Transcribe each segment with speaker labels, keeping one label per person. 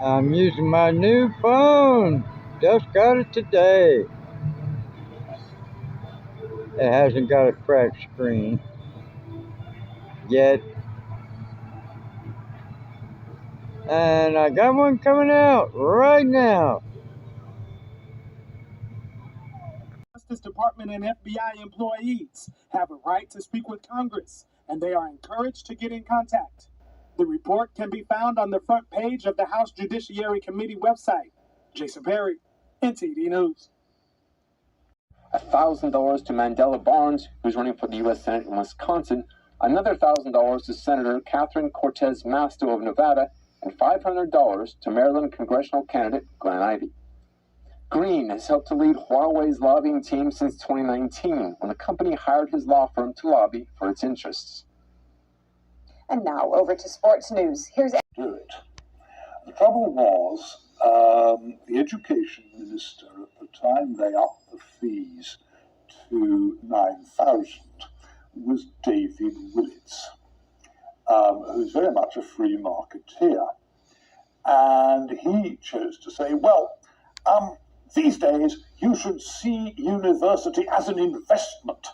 Speaker 1: I'm using my new phone. Just got it today. It hasn't got a cracked screen yet. And I got one coming out right now.
Speaker 2: Justice Department and FBI employees have a right to speak with Congress, and they are encouraged to get in contact. The report can be found on the front page of the House Judiciary Committee website. Jason Perry, NTD News.
Speaker 3: $1,000 to Mandela Barnes, who's running for the U.S. Senate in Wisconsin, another $1,000 to Senator Catherine Cortez Masto of Nevada, and $500 to Maryland congressional candidate Glenn Ivey. Green has helped to lead Huawei's lobbying team since 2019, when the company hired his law firm to lobby for its interests.
Speaker 4: And now over to sports news. Here's
Speaker 5: do it. The trouble was, the education minister at the time they upped the fees to $9,000 was David Willetts, who's very much a free marketeer. And he chose to say, well, these days you should see university as an investment.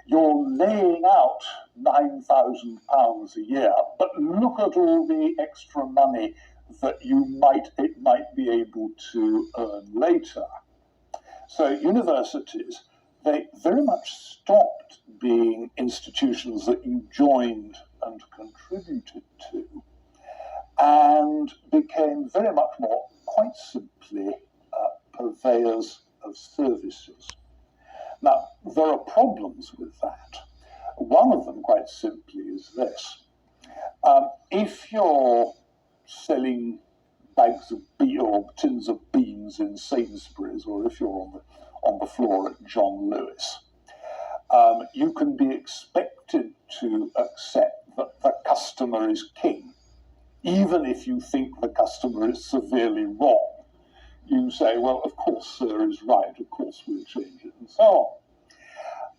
Speaker 5: You're laying out £9,000 a year, but look at all the extra money that it might be able to earn later. So universities, they very much stopped being institutions that you joined and contributed to, and became very much more, quite simply, purveyors of services. Now, there are problems with that. One of them, quite simply, is this. If you're selling bags of or tins of beans in Sainsbury's, or if you're on the floor at John Lewis, you can be expected to accept that the customer is king, even if you think the customer is severely wrong. You say, well, of course, sir is right, of course we'll change it, and so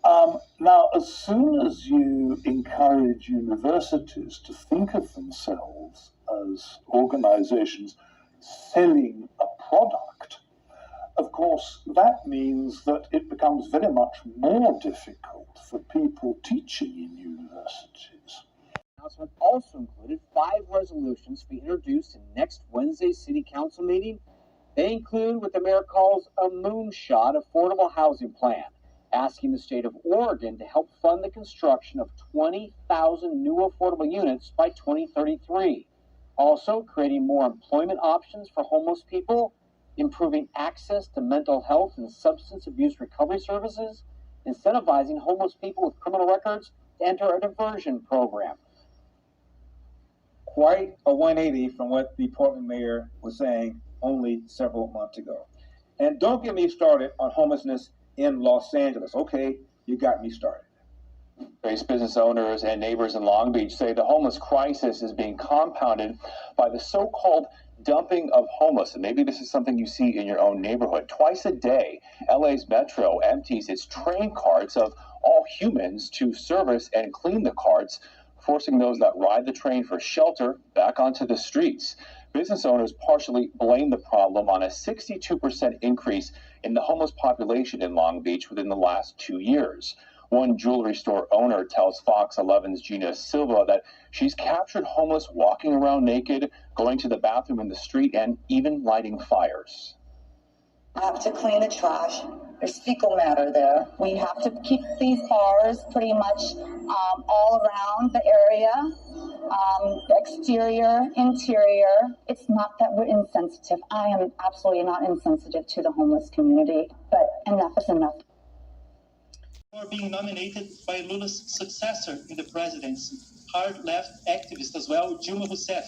Speaker 5: on. Now, as soon as you encourage universities to think of themselves as organizations selling a product, of course, that means that it becomes very much more difficult for people teaching in universities.
Speaker 3: The announcement also included 5 resolutions to be introduced in next Wednesday's City Council meeting. They include what the mayor calls a moonshot affordable housing plan, asking the state of Oregon to help fund the construction of 20,000 new affordable units by 2033. Also, creating more employment options for homeless people, improving access to mental health and substance abuse recovery services, incentivizing homeless people with criminal records to enter a diversion program.
Speaker 6: Quite a 180 from what the Portland mayor was saying only several months ago. And don't get me started on homelessness in Los Angeles. Okay, you got me started.
Speaker 3: Business owners and neighbors in Long Beach say the homeless crisis is being compounded by the so-called dumping of homeless. And maybe this is something you see in your own neighborhood. Twice a day, LA's Metro empties its train carts of all humans to service and clean the carts, forcing those that ride the train for shelter back onto the streets. Business owners partially blame the problem on a 62% increase in the homeless population in Long Beach within the last 2 years. One jewelry store owner tells Fox 11's Gina Silva that she's captured homeless walking around naked, going to the bathroom in the street, and even lighting fires.
Speaker 7: I have to clean the trash. There's fecal matter there. We have to keep these bars pretty much all around the area, exterior, interior. It's not that we're insensitive. I am absolutely not insensitive to the homeless community, but enough is enough.
Speaker 8: Are being nominated by Lula's successor in the presidency, hard-left activist as well, Dilma Rousseff,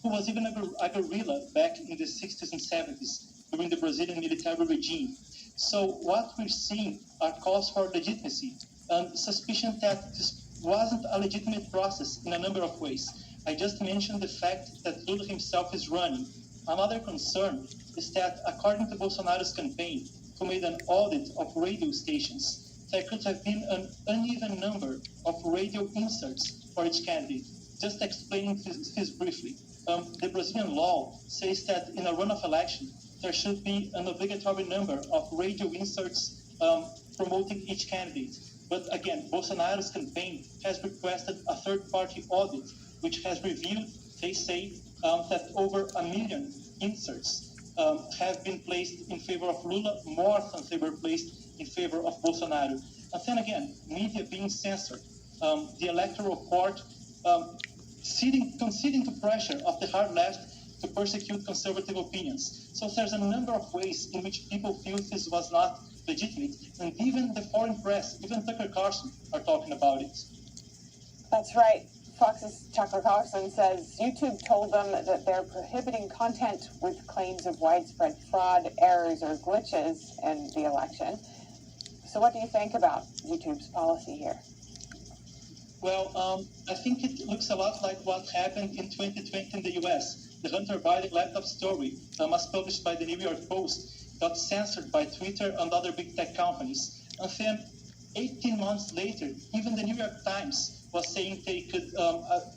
Speaker 8: who was even a guerrilla back in the 60s and 70s during the Brazilian military regime. So what we're seeing are calls for legitimacy and suspicion that this wasn't a legitimate process in a number of ways. I just mentioned the fact that Lula himself is running. Another concern is that, according to Bolsonaro's campaign, who made an audit of radio stations, there could have been an uneven number of radio inserts for each candidate. Just explaining this briefly. the Brazilian law says that in a runoff election, there should be an obligatory number of radio inserts promoting each candidate. But again, Bolsonaro's campaign has requested a third-party audit, which has revealed, they say, that over 1 million inserts have been placed in favor of Lula, more than they were placed in favor of Bolsonaro. And then again, media being censored, the electoral court conceding to pressure of the hard left to persecute conservative opinions. So there's a number of ways in which people feel this was not legitimate, and even the foreign press, even Tucker Carlson, are talking about it.
Speaker 9: That's right. Fox's Tucker Carlson says YouTube told them that they're prohibiting content with claims of widespread fraud, errors, or glitches in the election. So what do you think about YouTube's policy here?
Speaker 8: Well, I think it looks a lot like what happened in 2020 in the US. The Hunter Biden laptop story, as published by the New York Post, got censored by Twitter and other big tech companies. And then 18 months later, even the New York Times was saying they could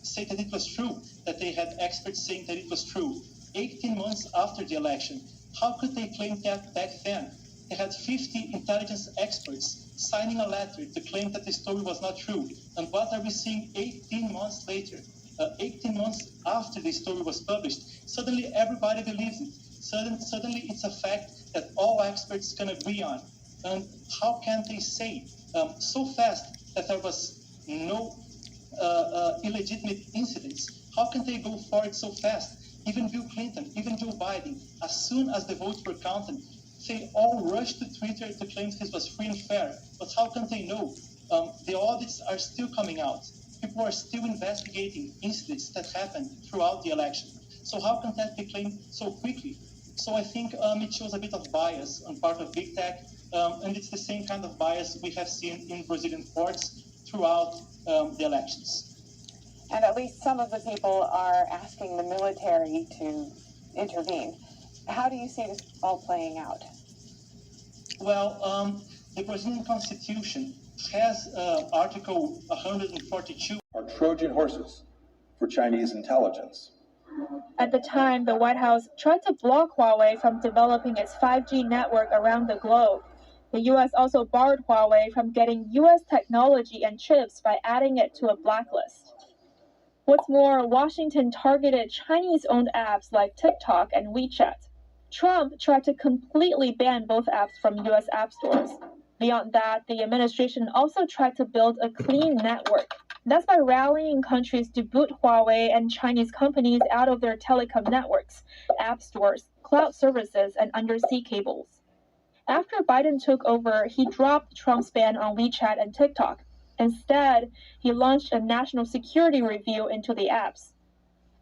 Speaker 8: say that it was true, that they had experts saying that it was true. 18 months after the election, how could they claim that back then? They had 50 intelligence experts signing a letter to claim that the story was not true. And what are we seeing 18 months later? 18 months after the story was published, suddenly everybody believes it. Suddenly it's a fact that all experts can agree on. And how can they say so fast that there was no illegitimate incidents? How can they go for it so fast? Even Bill Clinton, even Joe Biden, as soon as the votes were counted, they all rushed to Twitter to claim this was free and fair. But how can they know? The audits are still coming out. People are still investigating incidents that happened throughout the election. So how can that be claimed so quickly? So I think it shows a bit of bias on part of big tech, and it's the same kind of bias we have seen in Brazilian courts throughout the elections.
Speaker 9: And at least some of the people are asking the military to intervene. How do you see this all playing out?
Speaker 8: Well, the Brazilian Constitution has Article 142.
Speaker 10: Are Trojan horses for Chinese intelligence.
Speaker 11: At the time, the White House tried to block Huawei from developing its 5G network around the globe. The U.S. also barred Huawei from getting U.S. technology and chips by adding it to a blacklist. What's more, Washington targeted Chinese-owned apps like TikTok and WeChat. Trump tried to completely ban both apps from U.S. app stores. Beyond that, the administration also tried to build a clean network. That's by rallying countries to boot Huawei and Chinese companies out of their telecom networks, app stores, cloud services, and undersea cables. After Biden took over, he dropped Trump's ban on WeChat and TikTok. Instead, he launched a national security review into the apps.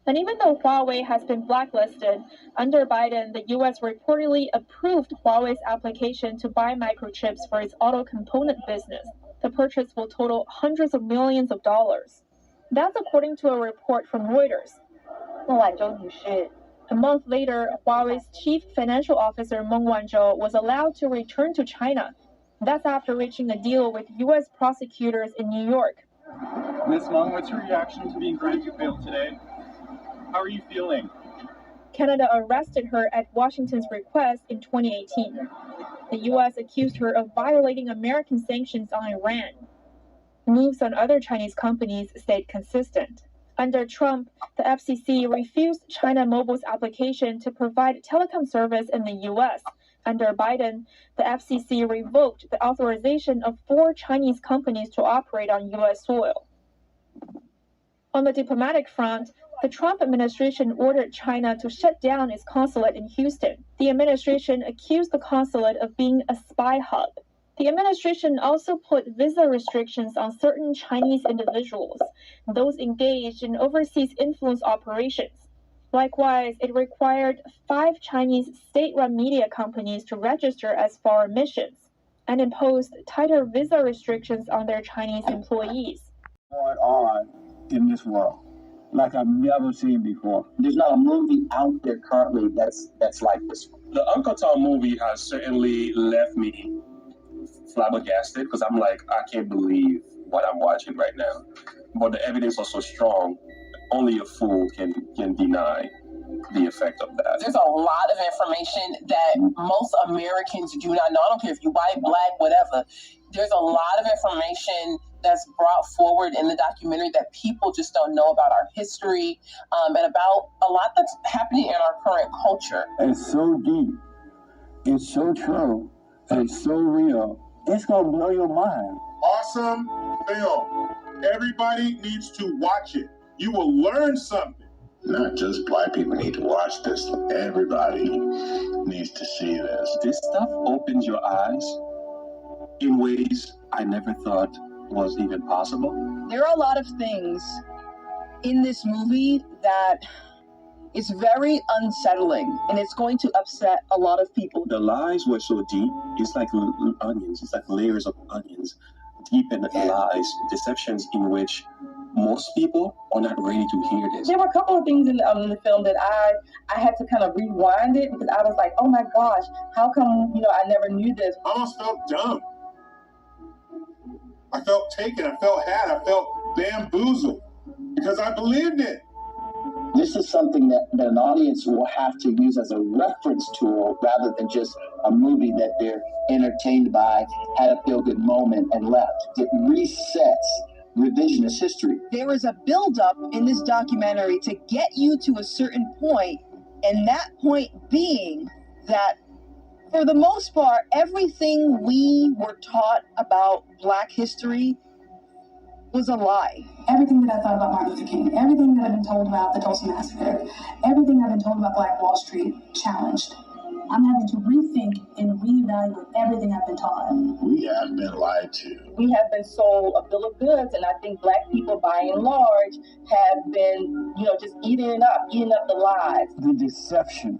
Speaker 11: And even though Huawei has been blacklisted, under Biden, the U.S. reportedly approved Huawei's application to buy microchips for its auto component business. The purchase will total hundreds of millions of dollars. That's according to a report from Reuters. A month later, Huawei's chief financial officer Meng Wanzhou was allowed to return to China. That's after reaching a deal with U.S. prosecutors in New York.
Speaker 12: Ms. Meng, what's your reaction to being granted bail today? How are you feeling?
Speaker 11: Canada arrested her at Washington's request in 2018. The U.S. accused her of violating American sanctions on Iran. Moves on other Chinese companies stayed consistent. Under Trump, the FCC refused China Mobile's application to provide telecom service in the U.S. Under Biden, the FCC revoked the authorization of 4 Chinese companies to operate on U.S. soil. On the diplomatic front, the Trump administration ordered China to shut down its consulate in Houston. The administration accused the consulate of being a spy hub. The administration also put visa restrictions on certain Chinese individuals, those engaged in overseas influence operations. Likewise, it required 5 Chinese state-run media companies to register as foreign missions and imposed tighter visa restrictions on their Chinese employees.
Speaker 13: Going on in this world like I've never seen before. There's not a movie out there currently that's like this.
Speaker 14: The Uncle Tom movie has certainly left me flabbergasted because I'm like, I can't believe what I'm watching right now. But the evidence was so strong. only a fool can deny the effect of that.
Speaker 15: There's a lot of information that most Americans do not know. I don't care if you're white, black, whatever. There's a lot of information that's brought forward in the documentary that people just don't know about our history, and about a lot that's happening in our current culture.
Speaker 13: It's so deep, it's so true, and it's so real. It's gonna blow your mind.
Speaker 16: Awesome film. Everybody needs to watch it. You will learn something.
Speaker 17: Not just black people need to watch this. Everybody needs to see this.
Speaker 14: This stuff opens your eyes in ways I never thought was even possible.
Speaker 18: There are a lot of things in this movie that is very unsettling, and it's going to upset a lot of people.
Speaker 14: The lies were so deep, it's like onions, it's like layers of onions, deep in the lies, deceptions in which most people are not ready to hear this.
Speaker 18: There were a couple of things in the film that I had to kind of rewind it, because I was like, oh my gosh, how come, I never knew this?
Speaker 16: I almost felt dumb. I felt taken, I felt had, I felt bamboozled because I believed it.
Speaker 13: This is something that an audience will have to use as a reference tool rather than just a movie that they're entertained by, had a feel-good moment, and left. It resets revisionist history.
Speaker 18: There is a buildup in this documentary to get you to a certain point, and that point being that, for the most part, everything we were taught about Black history was a lie.
Speaker 19: Everything that I thought about Martin Luther King, everything that I've been told about the Tulsa Massacre, everything I've been told about Black Wall Street, challenged. I'm having to rethink and reevaluate everything I've been taught.
Speaker 17: We have been lied to.
Speaker 18: We have been sold a bill of goods, and I think Black people, by and large, have been, just eating up the lies.
Speaker 13: The deception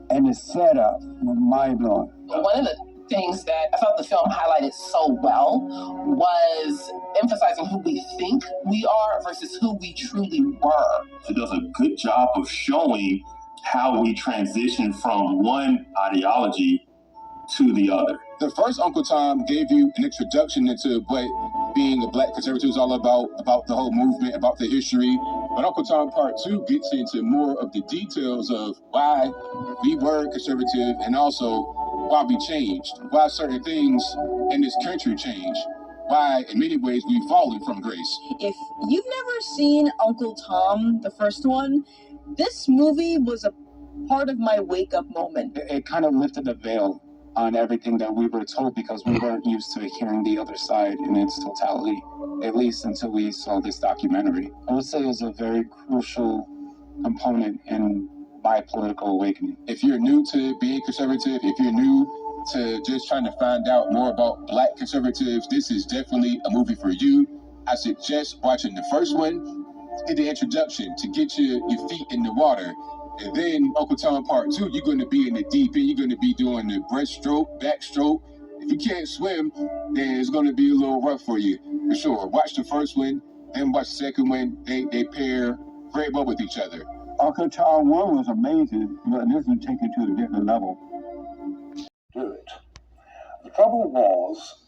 Speaker 13: and the setup was mind-blowing.
Speaker 15: One of the things that I felt the film highlighted so well was emphasizing who we think we are versus who we truly were.
Speaker 20: It does a good job of showing how we transition from one ideology to the other.
Speaker 21: The first Uncle Tom gave you an introduction into what being a Black conservative is all about the whole movement, about the history. But Uncle Tom Part 2 gets into more of the details of why we were conservative and also why we changed, why certain things in this country changed, why in many ways we've fallen from grace.
Speaker 18: If you've never seen Uncle Tom, the first one, this movie was a part of my wake-up moment.
Speaker 22: It kind of lifted the veil on everything that we were told because we weren't used to hearing the other side in its totality, at least until we saw this documentary. I would say it was a very crucial component in my political awakening.
Speaker 21: If you're new to being conservative, if you're new to just trying to find out more about Black conservatives, this is definitely a movie for you. I suggest watching the first one, get the introduction to get your feet in the water. And then Uncle Tom Part 2, you're going to be in the deep end. You're going to be doing the breaststroke, backstroke. If you can't swim, then it's going to be a little rough for you, for sure. Watch the first one, then watch the second one. They pair very well with each other.
Speaker 13: Uncle Tom 1 was amazing, but this will take it to a different level.
Speaker 5: Do it. The trouble was,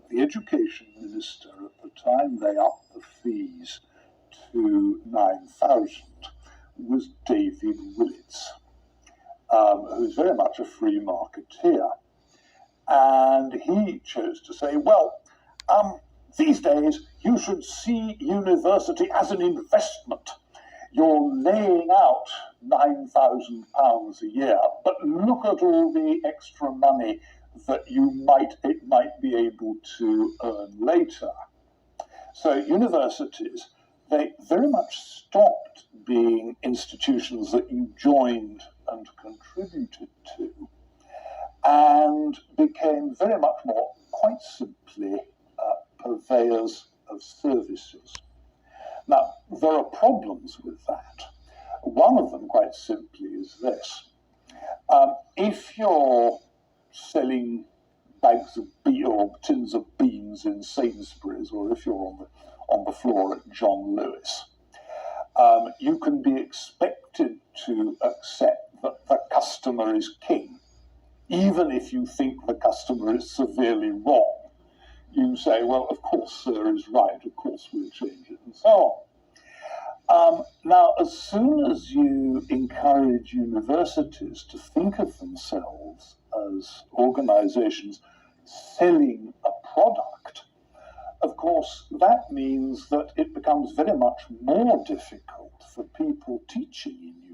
Speaker 5: the education minister at the time they upped the fees to 9,000 was David Willetts, who's very much a free marketeer. And he chose to say, well, these days you should see university as an investment. You're laying out £9,000 a year, but look at all the extra money that it might be able to earn later. So universities, they very much stopped being institutions that you joined and contributed to, and became very much more, quite simply, purveyors of services. Now, there are problems with that. One of them, quite simply, is this. If you're selling bags of or tins of beans in Sainsbury's, or if you're on the floor at John Lewis, you can be expected to accept that the customer is king. Even if you think the customer is severely wrong, you say, well, of course, sir is right, of course we'll change it, and so Now, as soon as you encourage universities to think of themselves as organizations selling a product, of course, that means that it becomes very much more difficult for people teaching in